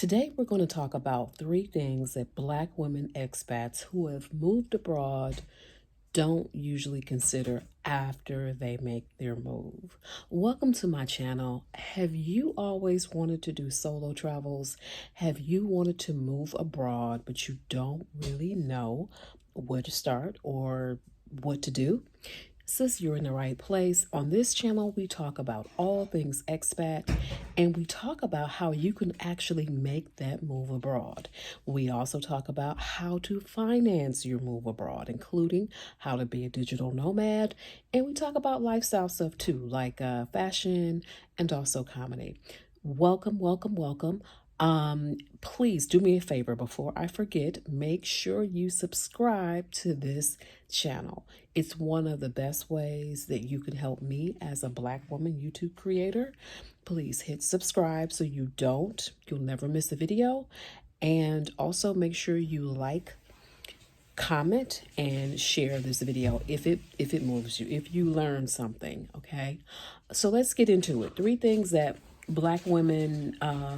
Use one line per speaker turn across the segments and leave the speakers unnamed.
Today, we're going to talk about three things that Black women expats who have moved abroad don't usually consider after they make their move. Welcome to my channel. Have you always wanted to do solo travels? Have you wanted to move abroad, but you don't really know where to start or what to do? Sis, you're in the right place. On this channel, we talk about all things expat and we talk about how you can actually make that move abroad. We also talk about how to finance your move abroad, including how to be a digital nomad. And we talk about lifestyle stuff too, like fashion and also comedy. Welcome, welcome, welcome. Please do me a favor before I forget, make sure you subscribe to this channel. It's one of the best ways that you can help me as a Black woman YouTube creator. Please hit subscribe so you'll never miss a video. And also make sure you like, comment, and share this video if it moves you, if you learn something, okay? So let's get into it. Three things that Black women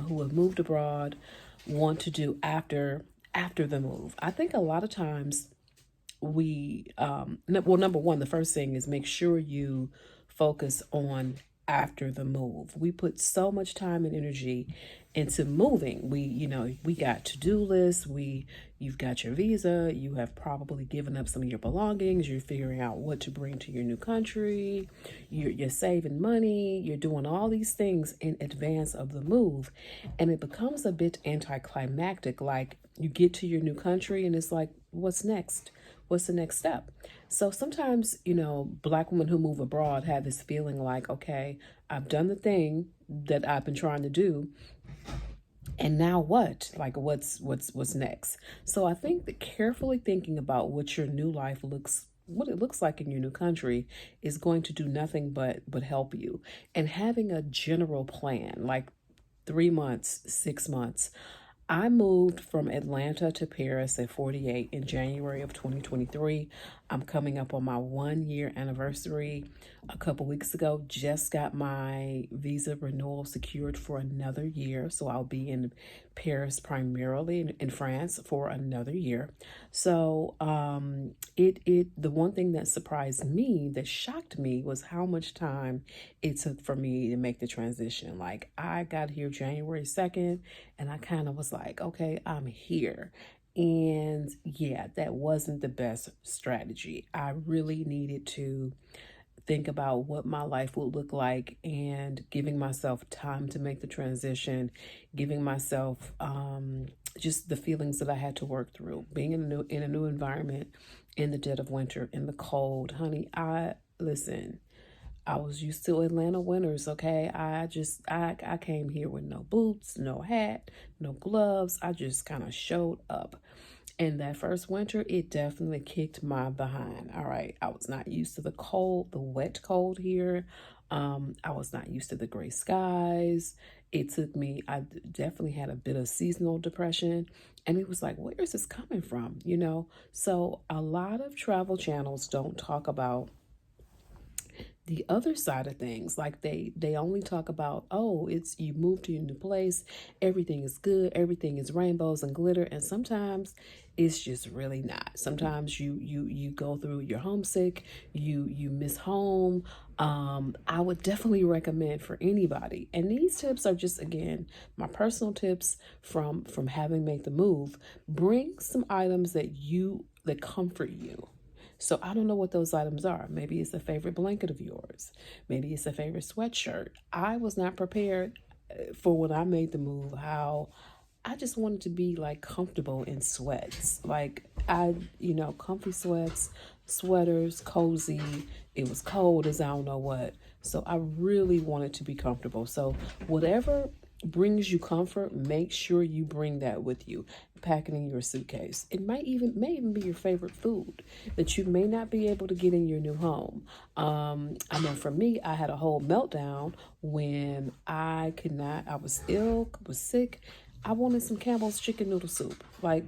who have moved abroad want to do after the move. I think a lot of times number one, the first thing is make sure you focus on after the move. We put so much time and energy into moving. We got to-do lists. You've got your visa. You have probably given up some of your belongings. You're figuring out what to bring to your new country. You're saving money. You're doing all these things in advance of the move. And it becomes a bit anticlimactic. Like you get to your new country and it's like, what's next? What's the next step? So sometimes, Black women who move abroad have this feeling like, okay, I've done the thing that I've been trying to do. And now what? Like what's next? So I think that carefully thinking about what your new life what it looks like in your new country is going to do nothing but help you. And having a general plan, like 3 months, 6 months. I moved from Atlanta to Paris at 48 in January of 2023. I'm coming up on my 1 year anniversary a couple weeks ago. Just got my visa renewal secured for another year. So I'll be in Paris, primarily in France, for another year. So the one thing that surprised me, that shocked me, was how much time it took for me to make the transition. Like I got here January 2nd and I kind of was like, okay, I'm here. And yeah, that wasn't the best strategy. I really needed to think about what my life would look like and giving myself time to make the transition, giving myself just the feelings that I had to work through, being in a new environment in the dead of winter, in the cold. Honey, listen, I was used to Atlanta winters, okay? I came here with no boots, no hat, no gloves. I just kind of showed up. And that first winter, it definitely kicked my behind. All right. I was not used to the cold, the wet cold here. I was not used to the gray skies. I definitely had a bit of seasonal depression. And it was like, where is this coming from? So a lot of travel channels don't talk about the other side of things. Like they only talk about, oh, it's you move to your new place, everything is good, everything is rainbows and glitter, and sometimes it's just really not. Sometimes you go through, you're homesick, you miss home. I would definitely recommend for anybody, and these tips are just, again, my personal tips from having made the move. Bring some items that comfort you. So I don't know what those items are. Maybe it's a favorite blanket of yours. Maybe it's a favorite sweatshirt. I was not prepared for when I made the move, how I just wanted to be like comfortable in sweats. Like comfy sweats, sweaters, cozy. It was cold as I don't know what. So I really wanted to be comfortable. So whatever brings you comfort, make sure you bring that with you. Pack it in your suitcase. It may even be your favorite food that you may not be able to get in your new home. I know for me, I had a whole meltdown when I could not. I was ill, was sick. I wanted some Campbell's chicken noodle soup. Like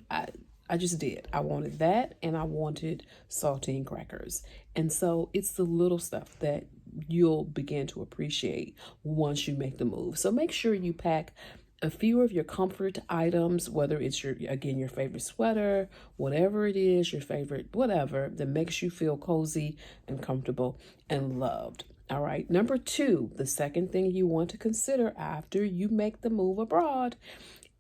I just did. I wanted that, and I wanted saltine crackers. And so it's the little stuff that you'll begin to appreciate once you make the move. So make sure you pack a few of your comfort items, whether it's your favorite sweater, whatever it is, your favorite whatever that makes you feel cozy and comfortable and loved. All right. Number two, the second thing you want to consider after you make the move abroad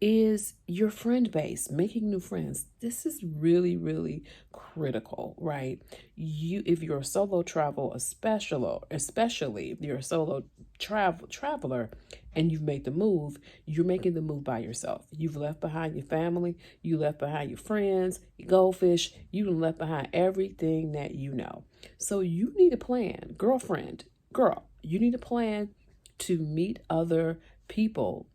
is your friend base, making new friends. This is really, really critical, right? If you're a solo travel, especially if you're a solo traveler and you've made the move, you're making the move by yourself. You've left behind your family, you left behind your friends, your goldfish, you left behind everything that you know. So you need a plan, girl, you need a plan to meet other people.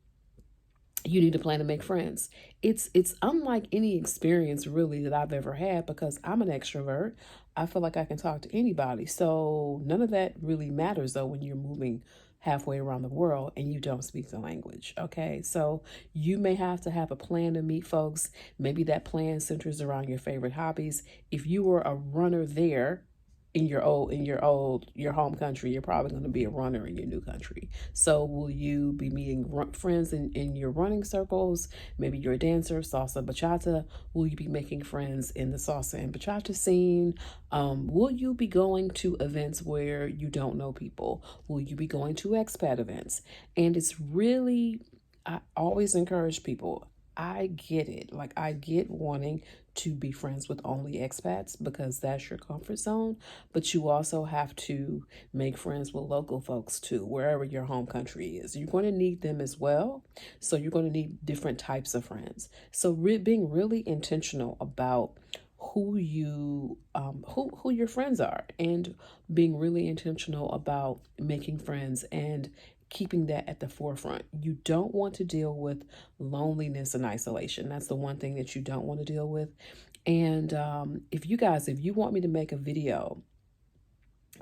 You need to plan to make friends. It's unlike any experience really that I've ever had, because I'm an extrovert. I feel like I can talk to anybody. So none of that really matters though when you're moving halfway around the world and you don't speak the language. Okay. So you may have to have a plan to meet folks. Maybe that plan centers around your favorite hobbies. If you were a runner there, your home country, you're probably going to be a runner in your new country. So will you be meeting friends in your running circles? Maybe you're a dancer, salsa, bachata. Will you be making friends in the salsa and bachata scene? Will you be going to events where you don't know people? Will you be going to expat events? And it's really, I always encourage people. I get it. Like, I get wanting to be friends with only expats because that's your comfort zone, but you also have to make friends with local folks too, wherever your home country is. You're going to need them as well. So you're going to need different types of friends. So being really intentional about who your friends are, and being really intentional about making friends and keeping that at the forefront. You don't want to deal with loneliness and isolation. That's the one thing that you don't want to deal with. And if you want me to make a video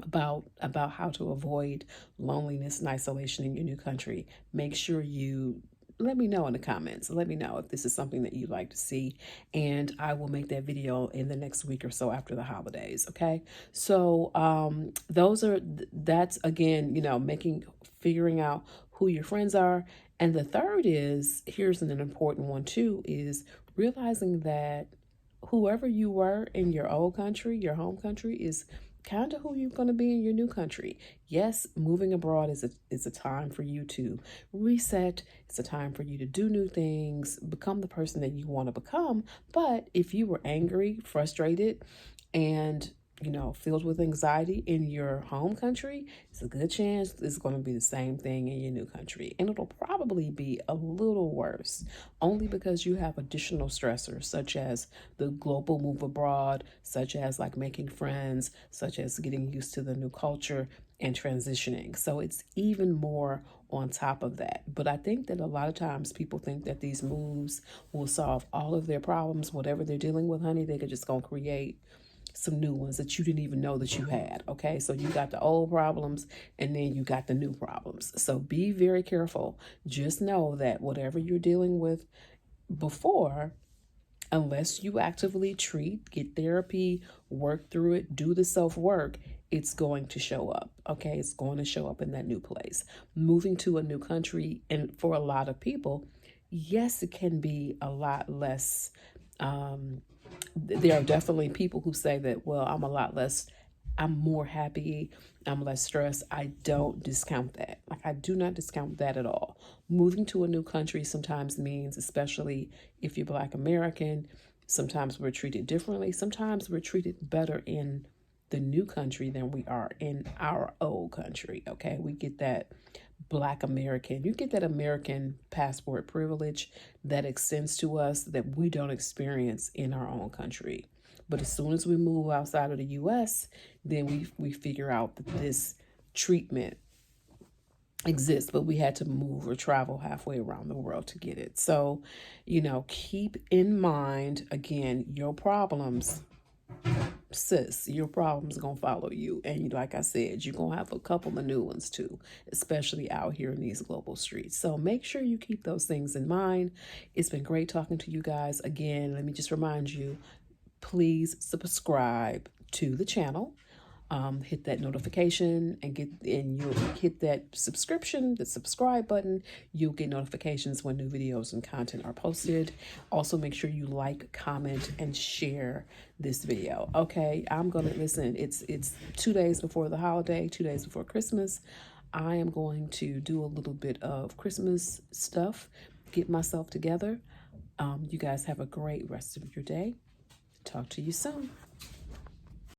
about how to avoid loneliness and isolation in your new country, make sure you let me know in the comments. Let me know if this is something that you'd like to see, and I will make that video in the next week or so after the holidays. Okay. So that's again, figuring out who your friends are. And the third is, here's an important one too, is realizing that whoever you were in your old country, your home country, is kind of who you're going to be in your new country. Yes, moving abroad is a time for you to reset. It's a time for you to do new things, become the person that you want to become. But if you were angry, frustrated, and filled with anxiety in your home country, it's a good chance it's going to be the same thing in your new country. And it'll probably be a little worse, only because you have additional stressors, such as the global move abroad, such as like making friends, such as getting used to the new culture and transitioning. So it's even more on top of that. But I think that a lot of times people think that these moves will solve all of their problems. Whatever they're dealing with, honey, they could just go create some new ones that you didn't even know that you had. Okay, so you got the old problems and then you got the new problems. So be very careful. Just know that whatever you're dealing with before, unless you actively get therapy, work through it, do the self-work, it's going to show up. Okay, it's going to show up in that new place. Moving to a new country, and for a lot of people, yes, it can be a lot less there are definitely people who say that, well, I'm more happy, I'm less stressed. I don't discount that. Like, I do not discount that at all. Moving to a new country sometimes means, especially if you're Black American, sometimes we're treated differently. Sometimes we're treated better in the new country than we are in our old country. Okay, we get that Black American, you get that American passport privilege that extends to us that we don't experience in our own country. But as soon as we move outside of the US, then we figure out that this treatment exists, but we had to move or travel halfway around the world to get it. So, keep in mind, again, your problems, sis, your problems gonna follow you. And like I said, you're gonna have a couple of new ones too, especially out here in these global streets. So make sure you keep those things in mind. It's been great talking to you guys. Again, let me just remind you, please subscribe to the channel. hit that notification and you'll hit that subscription, the subscribe button. You'll get notifications when new videos and content are posted. Also, make sure you like, comment, and share this video. Okay, I'm gonna listen. It's 2 days before the holiday, 2 days before Christmas. I am going to do a little bit of Christmas stuff, get myself together. You guys have a great rest of your day. Talk to you soon.